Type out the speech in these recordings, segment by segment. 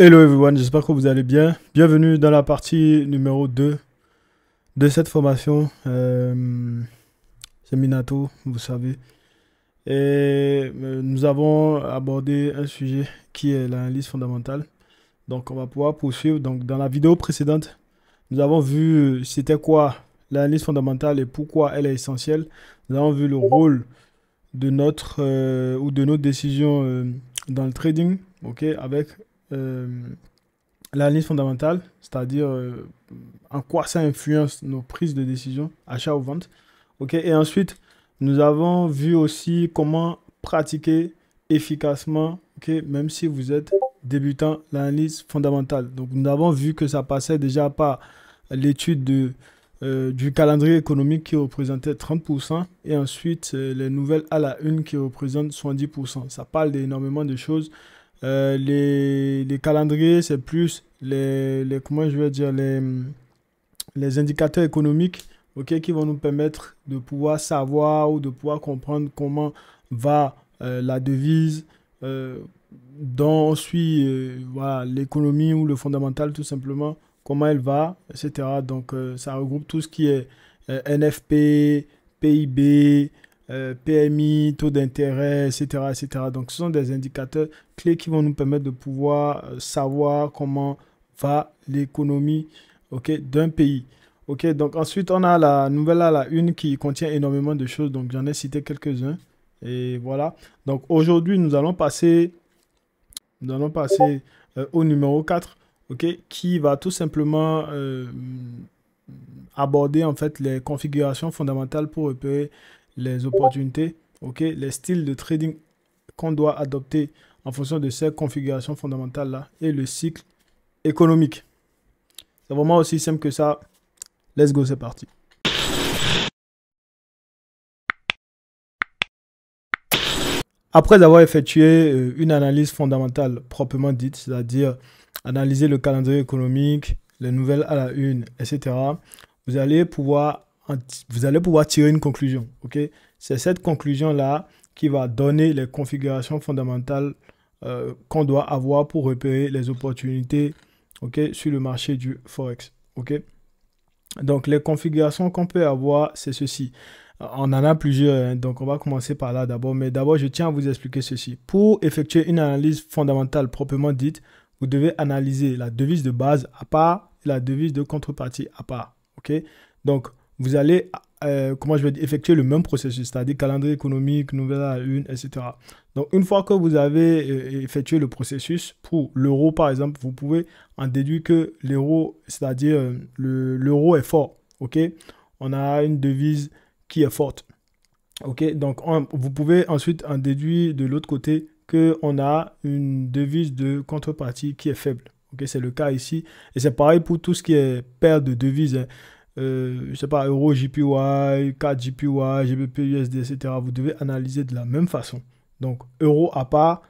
Hello everyone, j'espère que vous allez bien. Bienvenue dans la partie numéro 2 de cette formation. C'est Minato, vous savez. Et nous avons abordé un sujet qui est l'analyse fondamentale. Donc on va pouvoir poursuivre. Donc dans la vidéo précédente, nous avons vu c'était quoi l'analyse fondamentale et pourquoi elle est essentielle. Nous avons vu le rôle de notre ou de nos décisions dans le trading, ok, avec euh, l'analyse fondamentale, c'est-à-dire en quoi ça influence nos prises de décision, achat ou vente. Ok. Et ensuite, nous avons vu aussi comment pratiquer efficacement, ok, même si vous êtes débutant, l'analyse fondamentale. Donc, nous avons vu que ça passait déjà par l'étude du calendrier économique qui représentait 30% et ensuite les nouvelles à la une qui représentent 70%. Ça parle d'énormément de choses. Les calendriers, c'est plus comment je vais dire, les indicateurs économiques, ok, qui vont nous permettre de pouvoir savoir ou de pouvoir comprendre comment va la devise dont on suit voilà, l'économie ou le fondamental tout simplement, comment elle va, etc. Donc ça regroupe tout ce qui est NFP, PIB, PMI, taux d'intérêt, etc., etc. Donc ce sont des indicateurs clés qui vont nous permettre de pouvoir savoir comment va l'économie, ok, d'un pays. Ok, donc ensuite on a la nouvelle à la une qui contient énormément de choses, donc j'en ai cité quelques-uns. Et voilà. Donc aujourd'hui nous allons passer au numéro 4, ok, qui va tout simplement aborder en fait les configurations fondamentales pour repérer les opportunités, ok, les styles de trading qu'on doit adopter en fonction de ces configurations fondamentales-là et le cycle économique. C'est vraiment aussi simple que ça. Let's go, c'est parti. Après avoir effectué une analyse fondamentale proprement dite, c'est-à-dire analyser le calendrier économique, les nouvelles à la une, etc., vous allez pouvoir, vous allez pouvoir tirer une conclusion. Okay. C'est cette conclusion-là qui va donner les configurations fondamentales qu'on doit avoir pour repérer les opportunités, okay, sur le marché du Forex. Okay. Donc, les configurations qu'on peut avoir, c'est ceci. On en a plusieurs, hein, donc on va commencer par là d'abord. Mais d'abord, je tiens à vous expliquer ceci. Pour effectuer une analyse fondamentale proprement dite, vous devez analyser la devise de base à part et la devise de contrepartie à part. Ok. Donc, vous allez, comment je vais dire, effectuer le même processus, c'est-à-dire calendrier économique, nouvelle à la une, etc. Donc, une fois que vous avez effectué le processus, pour l'euro par exemple, vous pouvez en déduire que l'euro, c'est-à-dire l'euro est fort. Ok. On a une devise qui est forte. Ok, donc vous pouvez ensuite en déduire de l'autre côté qu'on a une devise de contrepartie qui est faible. Ok, c'est le cas ici. Et c'est pareil pour tout ce qui est paire de devises. Hein. Je sais pas, euro, JPY, CAD, JPY, GBP, USD, etc. Vous devez analyser de la même façon. Donc, euro à part,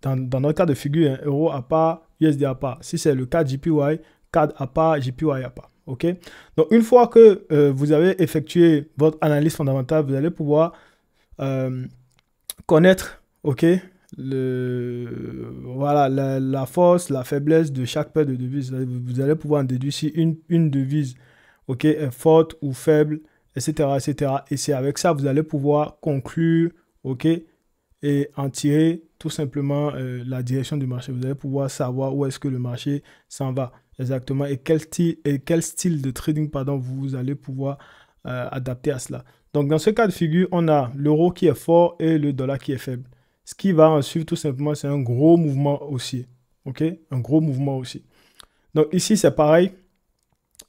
dans notre cas de figure, hein, euro à part, USD à part. Si c'est le cas JPY, CAD à part, JPY à part. OK? Donc, une fois que vous avez effectué votre analyse fondamentale, vous allez pouvoir euh, connaître, OK, voilà, la force, la faiblesse de chaque paire de devises. Vous allez pouvoir en déduire si une devise, OK, est forte ou faible, etc., etc. Et c'est avec ça, vous allez pouvoir conclure, OK, et en tirer tout simplement la direction du marché. Vous allez pouvoir savoir où est-ce que le marché s'en va exactement et quel style de trading pardon, vous allez pouvoir adapter à cela. Donc dans ce cas de figure, on a l'euro qui est fort et le dollar qui est faible. Ce qui va en suivre tout simplement, c'est un gros mouvement haussier. OK? Un gros mouvement haussier. Donc ici, c'est pareil.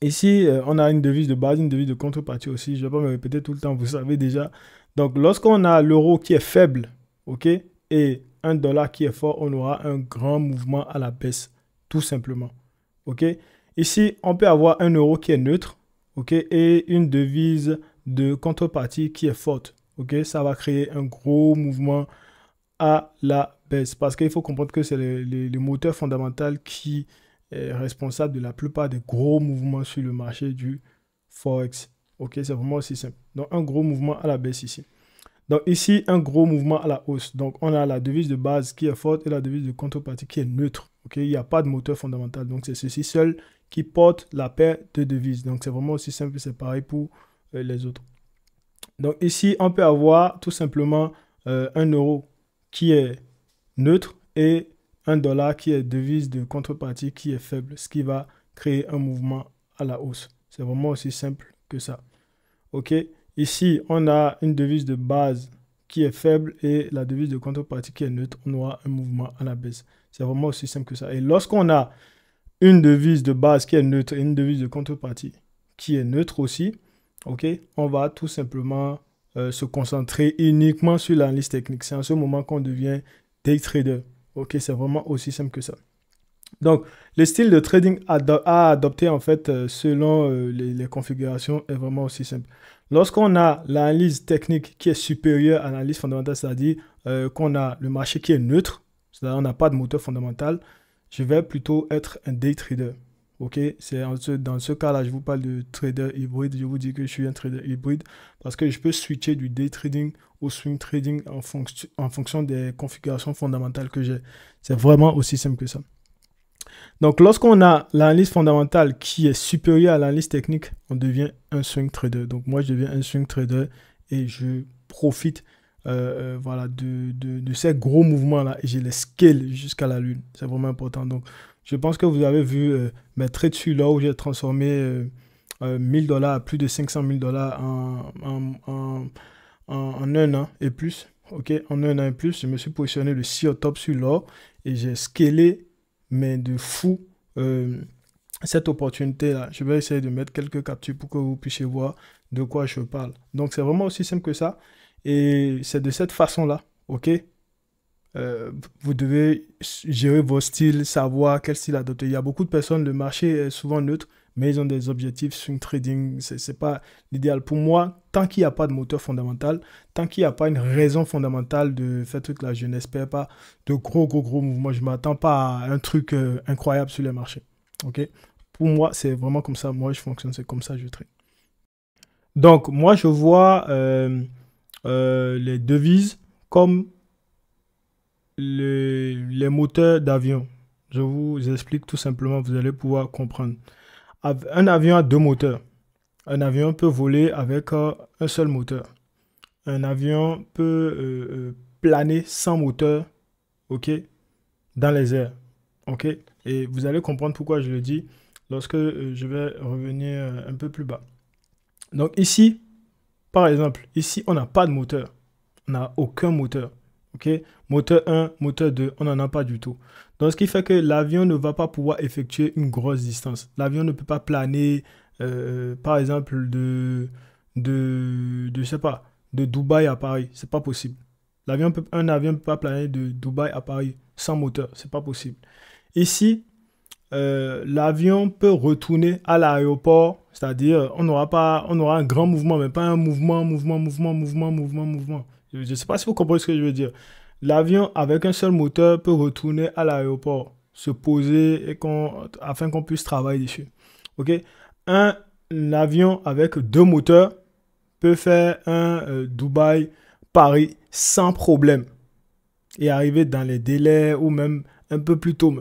Ici, on a une devise de base, une devise de contrepartie aussi. Je ne vais pas me répéter tout le temps, vous savez déjà. Donc, lorsqu'on a l'euro qui est faible, OK, et un dollar qui est fort, on aura un grand mouvement à la baisse, tout simplement. OK. Ici, on peut avoir un euro qui est neutre, OK, et une devise de contrepartie qui est forte. OK, ça va créer un gros mouvement à la baisse parce qu'il faut comprendre que c'est les moteurs fondamentaux qui est responsable de la plupart des gros mouvements sur le marché du Forex. Ok, c'est vraiment aussi simple. Donc, un gros mouvement à la baisse ici. Donc, ici, un gros mouvement à la hausse. Donc, on a la devise de base qui est forte et la devise de contrepartie qui est neutre. Ok, il n'y a pas de moteur fondamental. Donc, c'est ceci seul qui porte la paire de devises. Donc, c'est vraiment aussi simple. C'est pareil pour les autres. Donc, ici, on peut avoir tout simplement 1 euro qui est neutre et 1 dollar qui est devise de contrepartie qui est faible, ce qui va créer un mouvement à la hausse. C'est vraiment aussi simple que ça. OK? Ici, on a une devise de base qui est faible et la devise de contrepartie qui est neutre. On aura un mouvement à la baisse. C'est vraiment aussi simple que ça. Et lorsqu'on a une devise de base qui est neutre et une devise de contrepartie qui est neutre aussi, OK, on va tout simplement se concentrer uniquement sur l'analyse technique. C'est en ce moment qu'on devient day trader. OK, c'est vraiment aussi simple que ça. Donc, le style de trading à adopter en fait selon les configurations est vraiment aussi simple. Lorsqu'on a l'analyse technique qui est supérieure à l'analyse fondamentale, c'est-à-dire qu'on a le marché qui est neutre, c'est-à-dire on n'a pas de moteur fondamental, je vais plutôt être un day trader. Ok, c'est dans ce cas-là, je vous parle de trader hybride. Je vous dis que je suis un trader hybride parce que je peux switcher du day trading au swing trading en fonction des configurations fondamentales que j'ai. C'est vraiment aussi simple que ça. Donc, lorsqu'on a l'analyse fondamentale qui est supérieure à l'analyse technique, on devient un swing trader. Donc, moi, je deviens un swing trader et je profite voilà, de ces gros mouvements-là et je les scale jusqu'à la lune. C'est vraiment important. Donc, je pense que vous avez vu mes trades sur l'or où j'ai transformé 1000 dollars à plus de 500 000 dollars en un an et plus. Ok, en un an et plus, je me suis positionné le 6 octobre sur l'or et j'ai scalé, mais de fou, cette opportunité-là. Je vais essayer de mettre quelques captures pour que vous puissiez voir de quoi je parle. Donc, c'est vraiment aussi simple que ça. Et c'est de cette façon-là, ok? Vous devez gérer vos styles, savoir quel style adopter. Il y a beaucoup de personnes, le marché est souvent neutre, mais ils ont des objectifs swing trading. Ce n'est pas l'idéal. Pour moi, tant qu'il n'y a pas de moteur fondamental, tant qu'il n'y a pas une raison fondamentale de faire truc là, je n'espère pas de gros mouvements. Je ne m'attends pas à un truc incroyable sur les marchés. Ok? Pour moi, c'est vraiment comme ça. Moi, je fonctionne, c'est comme ça que je trade. Donc, moi, je vois les devises comme les moteurs d'avion. Je vous explique tout simplement, vous allez pouvoir comprendre. Un avion a deux moteurs. Un avion peut voler avec un seul moteur. Un avion peut planer sans moteur, ok, dans les airs, ok. Et vous allez comprendre pourquoi je le dis lorsque je vais revenir un peu plus bas. Donc ici, par exemple, ici, on n'a pas de moteur. On n'a aucun moteur. Ok, moteur 1, moteur 2, on n'en a pas du tout. Donc, ce qui fait que l'avion ne va pas pouvoir effectuer une grosse distance. L'avion ne peut pas planer, par exemple, je sais pas, de Dubaï à Paris. C'est pas possible. Un avion ne peut pas planer de Dubaï à Paris sans moteur. C'est pas possible. Ici, l'avion peut retourner à l'aéroport, c'est-à-dire on aura un grand mouvement, mais pas un mouvement. Je ne sais pas si vous comprenez ce que je veux dire. L'avion avec un seul moteur peut retourner à l'aéroport, se poser afin qu'on puisse travailler dessus. Ok? Un avion avec deux moteurs peut faire un Dubaï-Paris sans problème et arriver dans les délais ou même un peu plus tôt.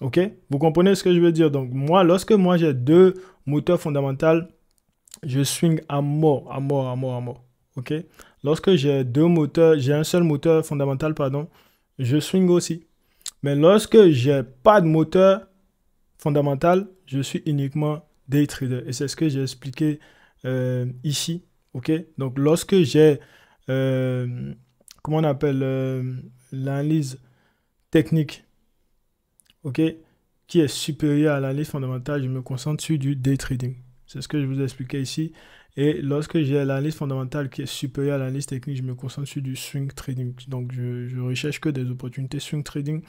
Ok? Vous comprenez ce que je veux dire? Donc, lorsque j'ai deux moteurs fondamentaux, je swing à mort. Ok? Lorsque j'ai un seul moteur fondamental, pardon, je swing aussi. Mais lorsque j'ai pas de moteur fondamental, je suis uniquement day trader. Et c'est ce que j'ai expliqué ici. Ok? Donc, lorsque j'ai, comment on appelle, l'analyse technique, ok, qui est supérieur à l'analyse fondamentale, je me concentre sur du day trading. C'est ce que je vous ai expliqué ici. Et lorsque j'ai l'analyse fondamentale qui est supérieure à l'analyse technique, je me concentre sur du swing trading. Donc, je recherche que des opportunités swing trading.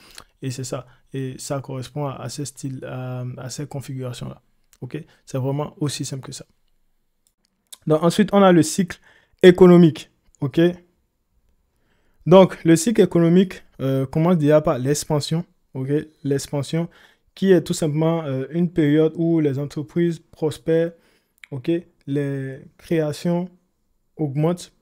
Et c'est ça. Et ça correspond à ces styles, à ces configurations-là. OK? C'est vraiment aussi simple que ça. Donc, ensuite, on a le cycle économique. OK? Donc, le cycle économique commence déjà par l'expansion. OK? L'expansion qui est tout simplement une période où les entreprises prospèrent. OK? Les créations augmentent,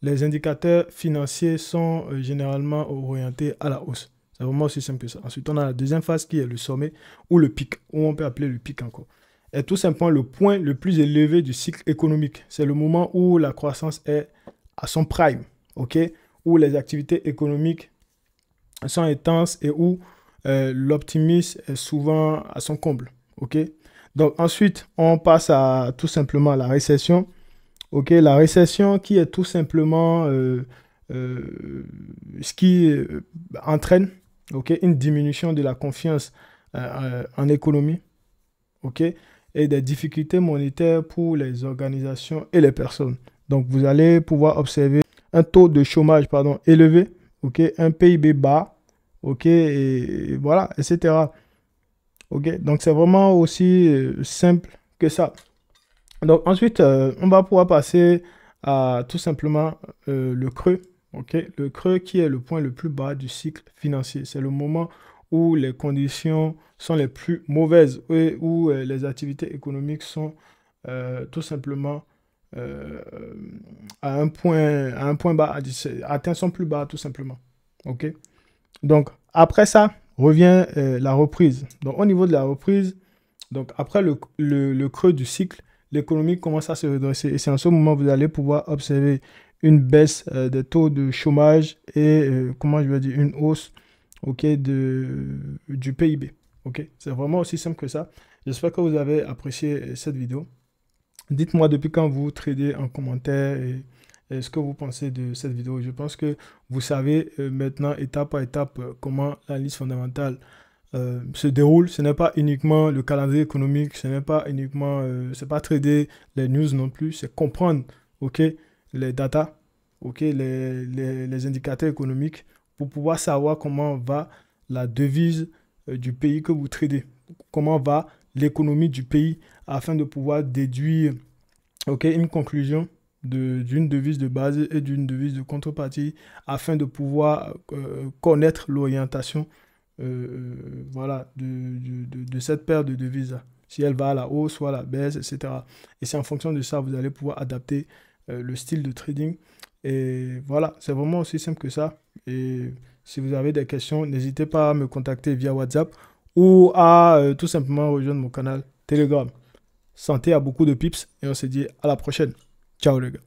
les indicateurs financiers sont généralement orientés à la hausse. C'est vraiment aussi simple que ça. Ensuite, on a la deuxième phase qui est le sommet ou le pic, ou on peut appeler le pic encore. Et tout simplement le point le plus élevé du cycle économique. C'est le moment où la croissance est à son prime, ok? Où les activités économiques sont intenses et où l'optimisme est souvent à son comble, ok? Donc ensuite, on passe à tout simplement la récession. Ok, la récession qui est tout simplement ce qui entraîne une diminution de la confiance en économie, ok, et des difficultés monétaires pour les organisations et les personnes. Donc, vous allez pouvoir observer un taux de chômage élevé, ok, un PIB bas, ok, et voilà, etc. Ok, donc c'est vraiment aussi simple que ça. Donc ensuite, on va pouvoir passer à tout simplement le creux. Ok, le creux qui est le point le plus bas du cycle financier. C'est le moment où les conditions sont les plus mauvaises et où les activités économiques sont tout simplement euh, à un point bas, atteinent son plus bas tout simplement. Ok, donc après ça revient la reprise. Donc au niveau de la reprise, donc après le creux du cycle, l'économie commence à se redresser. Et c'est en ce moment que vous allez pouvoir observer une baisse des taux de chômage et, comment je vais dire, une hausse du PIB. Ok, c'est vraiment aussi simple que ça. J'espère que vous avez apprécié cette vidéo. Dites-moi depuis quand vous tradez en commentaire et ce que vous pensez de cette vidéo. Je pense que vous savez maintenant, étape par étape, comment l'analyse fondamentale se déroule. Ce n'est pas uniquement le calendrier économique, ce n'est pas uniquement, c'est pas trader les news non plus, c'est comprendre, ok, les data, ok, les indicateurs économiques pour pouvoir savoir comment va la devise du pays que vous tradez, comment va l'économie du pays afin de pouvoir déduire, ok, une conclusion d'une devise de base et d'une devise de contrepartie afin de pouvoir connaître l'orientation voilà, de cette paire de devises. Si elle va à la hausse ou à la baisse, etc. Et c'est en fonction de ça, vous allez pouvoir adapter le style de trading. Et voilà, c'est vraiment aussi simple que ça. Et si vous avez des questions, n'hésitez pas à me contacter via WhatsApp ou à tout simplement rejoindre mon canal Telegram. Santé à beaucoup de pips et on se dit à la prochaine. Ciao les gars.